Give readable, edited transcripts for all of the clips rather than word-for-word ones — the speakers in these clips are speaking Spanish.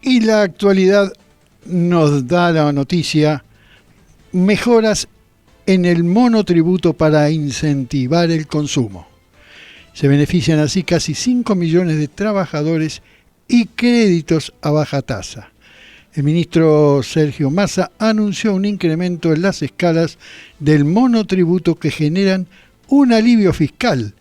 Y la actualidad nos da la noticia: mejoras en el monotributo para incentivar el consumo. Se benefician así casi 5 millones de trabajadores y créditos a baja tasa. El ministro Sergio Massa anunció un incremento en las escalas del monotributo que generan un alivio fiscal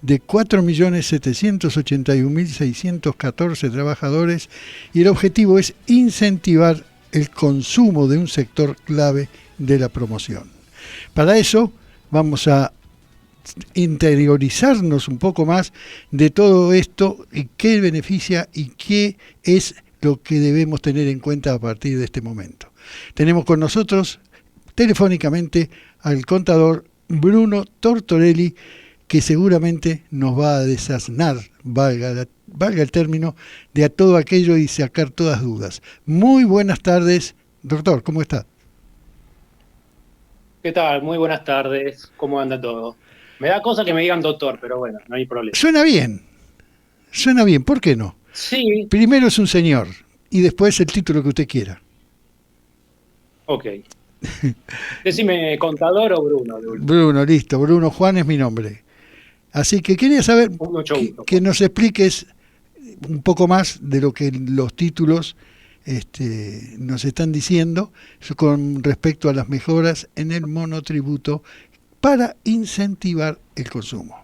de 4.781.614 trabajadores, y el objetivo es incentivar el consumo de un sector clave de la promoción. Para eso vamos a interiorizarnos un poco más de todo esto y qué beneficia y qué es lo que debemos tener en cuenta a partir de este momento. Tenemos con nosotros telefónicamente al contador Bruno Tortorelli, que seguramente nos va a desasnar, valga el término, de a todo aquello y sacar todas dudas. Muy buenas tardes, doctor, ¿cómo está? ¿Qué tal? Muy buenas tardes. ¿Cómo anda todo? Me da cosa que me digan doctor, pero bueno, no hay problema. Suena bien, ¿por qué no? Sí, Primero es un señor y después el título que usted quiera. ok. Decime, ¿contador o Bruno? De última. Bruno, listo, Bruno Juan es mi nombre. Así que quería saber Mucho gusto. que nos expliques un poco más de lo que los títulos nos están diciendo con respecto a las mejoras en el monotributo para incentivar el consumo.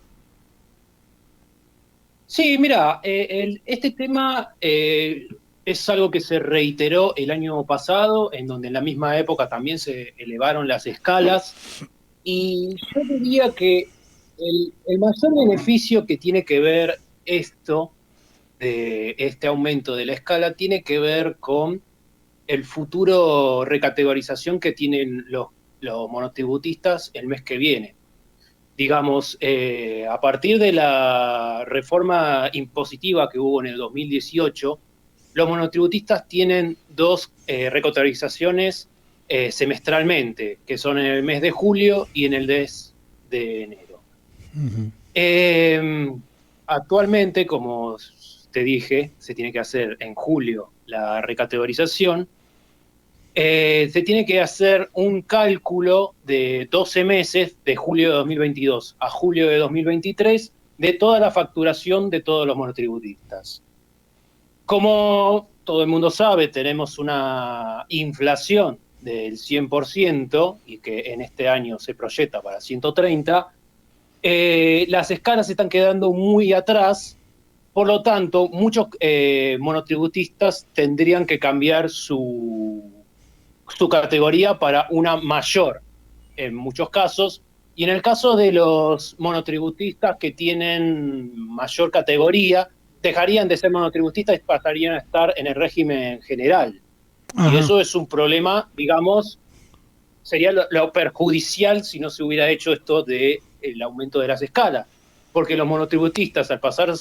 Sí, mira, este tema es algo que se reiteró el año pasado, en donde en la misma época también se elevaron las escalas. Y yo diría que el mayor beneficio que tiene que ver esto, de este aumento de la escala, tiene que ver con el futuro recategorización que tienen los monotributistas el mes que viene. Digamos, a partir de la reforma impositiva que hubo en el 2018, los monotributistas tienen dos recategorizaciones semestralmente, que son en el mes de julio y en el mes de enero. Uh-huh. Actualmente, como te dije, se tiene que hacer en julio la recategorización. Se tiene que hacer un cálculo de 12 meses, de julio de 2022 a julio de 2023, de toda la facturación de todos los monotributistas. Como todo el mundo sabe, tenemos una inflación del 100% y que en este año se proyecta para 130%. Las escalas se están quedando muy atrás. Por lo tanto, muchos monotributistas tendrían que cambiar su categoría para una mayor, en muchos casos, y en el caso de los monotributistas que tienen mayor categoría, dejarían de ser monotributistas y pasarían a estar en el régimen general. Ajá. Y eso es un problema, digamos, sería lo perjudicial si no se hubiera hecho esto del aumento de las escalas, porque los monotributistas, al pasar a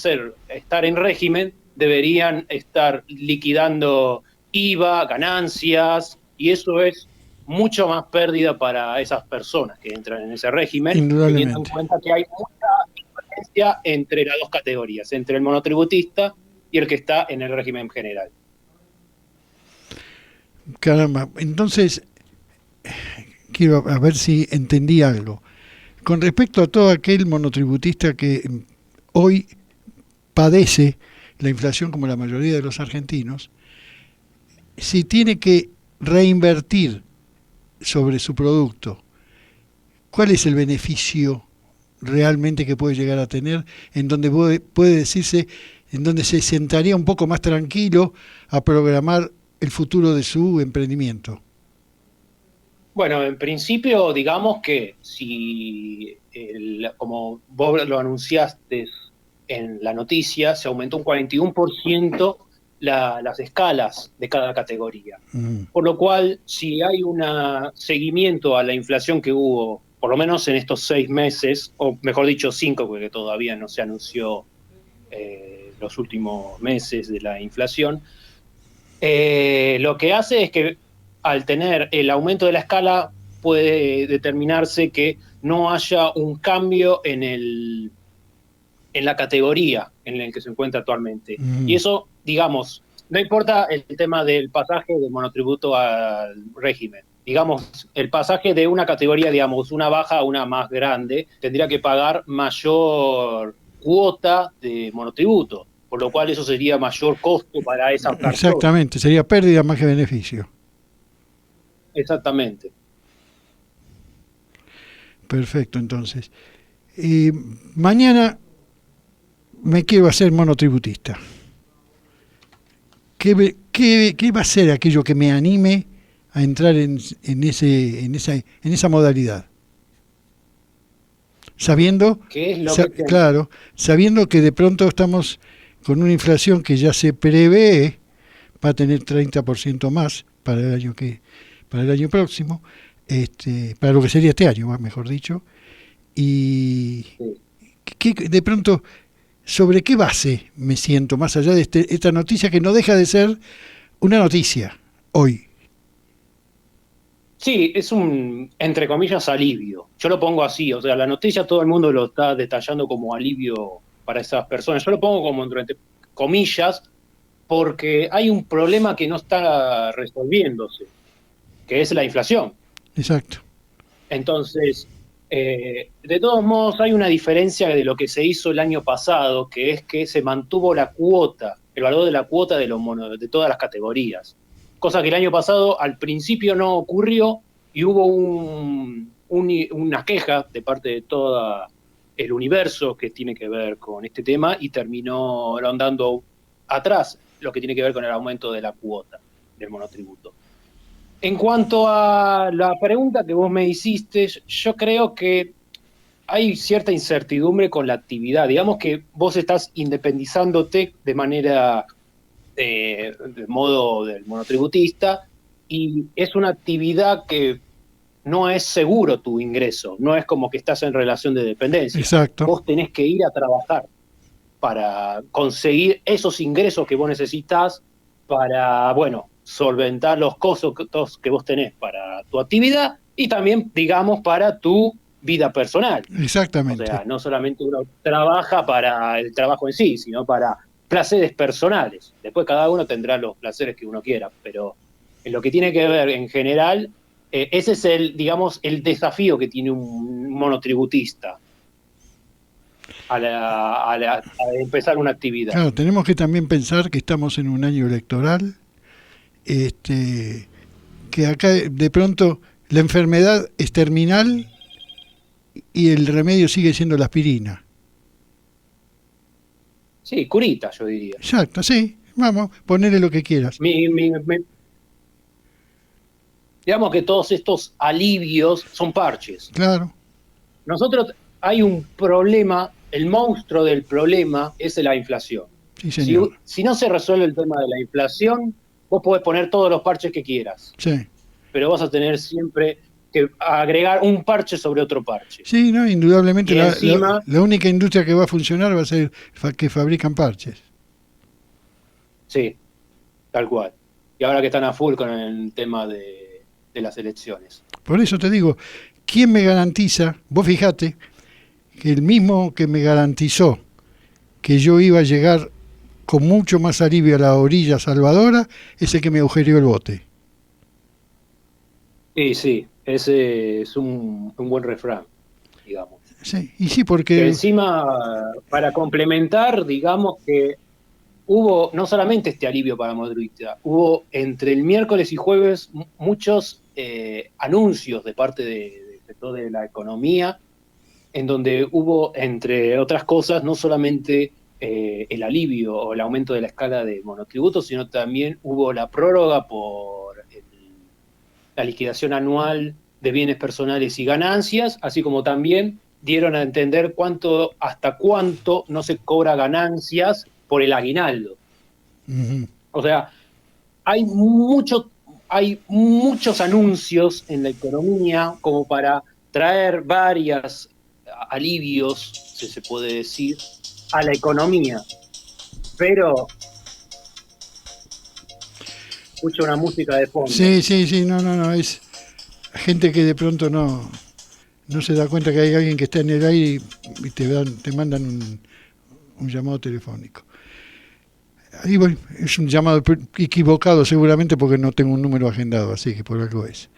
estar en régimen, deberían estar liquidando IVA, ganancias, y eso es mucho más pérdida para esas personas que entran en ese régimen, teniendo en cuenta que hay mucha diferencia entre las dos categorías, entre el monotributista y el que está en el régimen general. Caramba, entonces, quiero a ver si entendí algo. Con respecto a todo aquel monotributista que hoy padece la inflación como la mayoría de los argentinos, si tiene que reinvertir sobre su producto, ¿cuál es el beneficio realmente que puede llegar a tener, en donde puede decirse, en donde se sentaría un poco más tranquilo a programar el futuro de su emprendimiento? Bueno, en principio, digamos que si, como vos lo anunciaste en la noticia, se aumentó un 41% las escalas de cada categoría. Por lo cual, si hay un seguimiento a la inflación que hubo, por lo menos en estos 6 meses, o mejor dicho 5, porque todavía no se anunció los últimos meses de la inflación, lo que hace es que al tener el aumento de la escala puede determinarse que no haya un cambio en la categoría en la que se encuentra actualmente. Y eso, digamos, No importa el tema del pasaje del monotributo al régimen. Digamos, el pasaje de una categoría, digamos, una baja a una más grande, tendría que pagar mayor cuota de monotributo, por lo cual eso sería mayor costo para esa persona. Exactamente, sería pérdida más que beneficio. Exactamente. Perfecto, entonces. Y mañana me quiero hacer monotributista. ¿Qué va a ser aquello que me anime a entrar en esa modalidad? Sabiendo, ¿Qué es lo que te... claro, sabiendo que de pronto estamos con una inflación que ya se prevé va a tener 30% más para el año próximo, para lo que sería este año, mejor dicho, y Sí. de pronto, ¿sobre qué base me siento más allá de esta noticia que no deja de ser una noticia hoy? Sí, es un, entre comillas, alivio. Yo lo pongo así, o sea, la noticia todo el mundo lo está detallando como alivio para esas personas. Yo lo pongo como entre comillas porque hay un problema que no está resolviéndose, que es la inflación. Exacto. Entonces, de todos modos, hay una diferencia de lo que se hizo el año pasado, que es que se mantuvo la cuota, el valor de la cuota de todas las categorías. Cosa que el año pasado al principio no ocurrió y hubo una queja de parte de todo el universo que tiene que ver con este tema y terminó andando atrás lo que tiene que ver con el aumento de la cuota del monotributo. En cuanto a la pregunta que vos me hiciste, yo creo que hay cierta incertidumbre con la actividad. Digamos que vos estás independizándote de manera, de modo del monotributista, y es una actividad que no es seguro tu ingreso, no es como que estás en relación de dependencia. Exacto. Vos tenés que ir a trabajar para conseguir esos ingresos que vos necesitas para, bueno, solventar los costos que vos tenés para tu actividad y también, digamos, para tu vida personal. O Exactamente. sea, no solamente uno trabaja para el trabajo en sí, sino para placeres personales. Después cada uno tendrá los placeres que uno quiera, pero en lo que tiene que ver en general, ese es el, digamos, el desafío que tiene un monotributista a empezar una actividad. Claro, tenemos que también pensar que estamos en un año electoral, este, que acá de pronto la enfermedad es terminal y el remedio sigue siendo la aspirina. Sí, curita, yo diría. Exacto, sí, vamos, ponele lo que quieras. Digamos que todos estos alivios son parches. Claro, Nosotros hay un problema, el monstruo del problema es la inflación. sí Si, señor. si no se resuelve el tema de la inflación, vos podés poner todos los parches que quieras, Sí, pero vas a tener siempre que agregar un parche sobre otro parche. sí, no, indudablemente Y encima, la única industria que va a funcionar va a ser que fabrican parches. sí, tal cual. Y ahora que están a full con el tema de las elecciones. Por eso te digo, ¿quién me garantiza? Vos fijate que el mismo que me garantizó que yo iba a llegar con mucho más alivio a la orilla salvadora es el que me agujereó el bote. Y sí, ese es un buen refrán, digamos. Sí, y sí, Que porque... encima, para complementar, digamos que hubo no solamente este alivio para Modric, hubo entre el miércoles y jueves muchos anuncios de parte del sector de la economía, en donde hubo, entre otras cosas, no solamente el alivio o el aumento de la escala de monotributos, sino también hubo la prórroga por la liquidación anual de bienes personales y ganancias, así como también dieron a entender hasta cuánto no se cobra ganancias por el aguinaldo. O sea, hay hay muchos anuncios en la economía como para traer varios alivios, si se puede decir, a la economía. Pero escucho una música de fondo. Sí, sí, sí, no, no, no, es gente que de pronto no se da cuenta que hay alguien que está en el aire y te mandan un llamado telefónico. ahí voy. Es un llamado equivocado seguramente porque no tengo un número agendado, así que por algo es.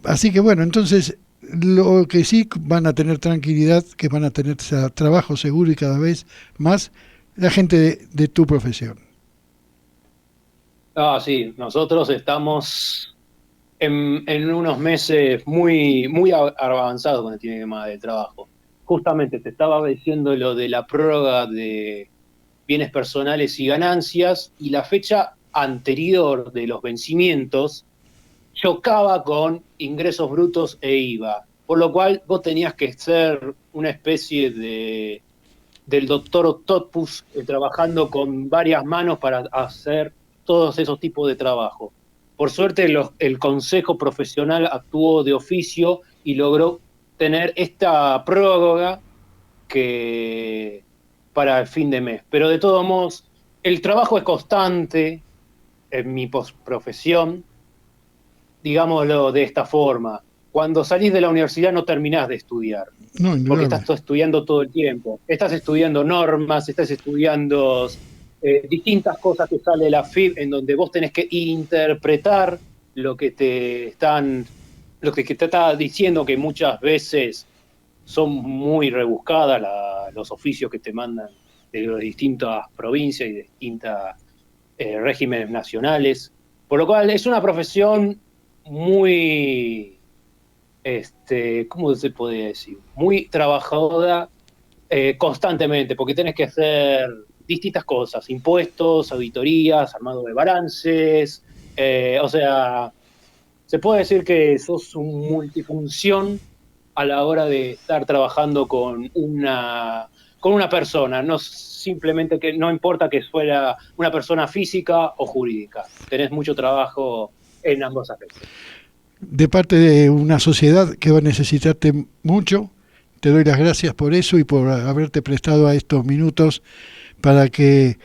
Así que bueno, entonces lo que sí van a tener tranquilidad, que van a tener trabajo seguro y cada vez más la gente de tu profesión. Ah, sí, nosotros estamos en unos meses muy avanzados con el tema de trabajo. Justamente te estaba diciendo lo de la prórroga de bienes personales y ganancias, y la fecha anterior de los vencimientos chocaba con ingresos brutos e IVA, por lo cual vos tenías que ser una especie del doctor Octopus, trabajando con varias manos para hacer todos esos tipos de trabajo. Por suerte el Consejo Profesional actuó de oficio y logró tener esta prórroga que para el fin de mes. Pero de todos modos, el trabajo es constante en mi profesión, digámoslo de esta forma. Cuando salís de la universidad no terminás de estudiar, No, porque indudable. estás estudiando todo el tiempo. Estás estudiando normas, estás estudiando distintas cosas que sale de la FIB, en donde vos tenés que interpretar lo que lo que te está diciendo, que muchas veces son muy rebuscadas los oficios que te mandan de las distintas provincias y de distintos regímenes nacionales. Por lo cual es una profesión muy, ¿cómo se podría decir? Muy trabajadora constantemente, porque tenés que hacer distintas cosas: impuestos, auditorías, armado de balances, o sea, se puede decir que sos un multifunción a la hora de estar trabajando con una persona, no simplemente, que no importa que fuera una persona física o jurídica, tenés mucho trabajo en ambos aspectos. De parte de una sociedad que va a necesitarte mucho, te doy las gracias por eso y por haberte prestado a estos minutos para que,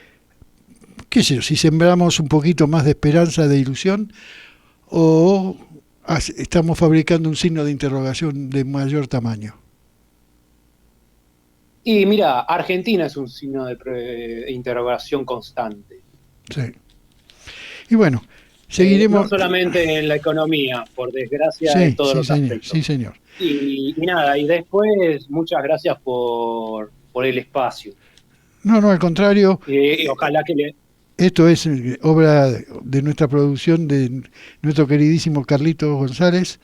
qué sé yo, si sembramos un poquito más de esperanza, de ilusión, o estamos fabricando un signo de interrogación de mayor tamaño. Y mira, Argentina es un signo de interrogación constante. Sí. Y bueno, No seguiremos. solamente en la economía, por desgracia, en Sí, todos sí, los señor, aspectos. sí, señor. Y nada, y después, muchas gracias por el espacio. No, no, al contrario, Y ojalá que esto es obra de nuestra producción, de nuestro queridísimo Carlitos González,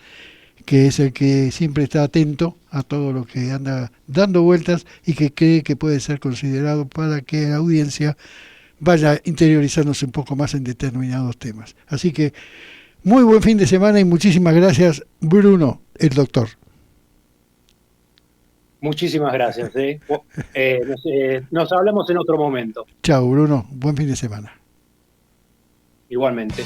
que es el que siempre está atento a todo lo que anda dando vueltas y que cree que puede ser considerado para que la audiencia vaya interiorizándose un poco más en determinados temas. Así que muy buen fin de semana y muchísimas gracias, Bruno, el doctor. muchísimas gracias. Nos hablamos en otro momento, Chao, Bruno, buen fin de semana. igualmente.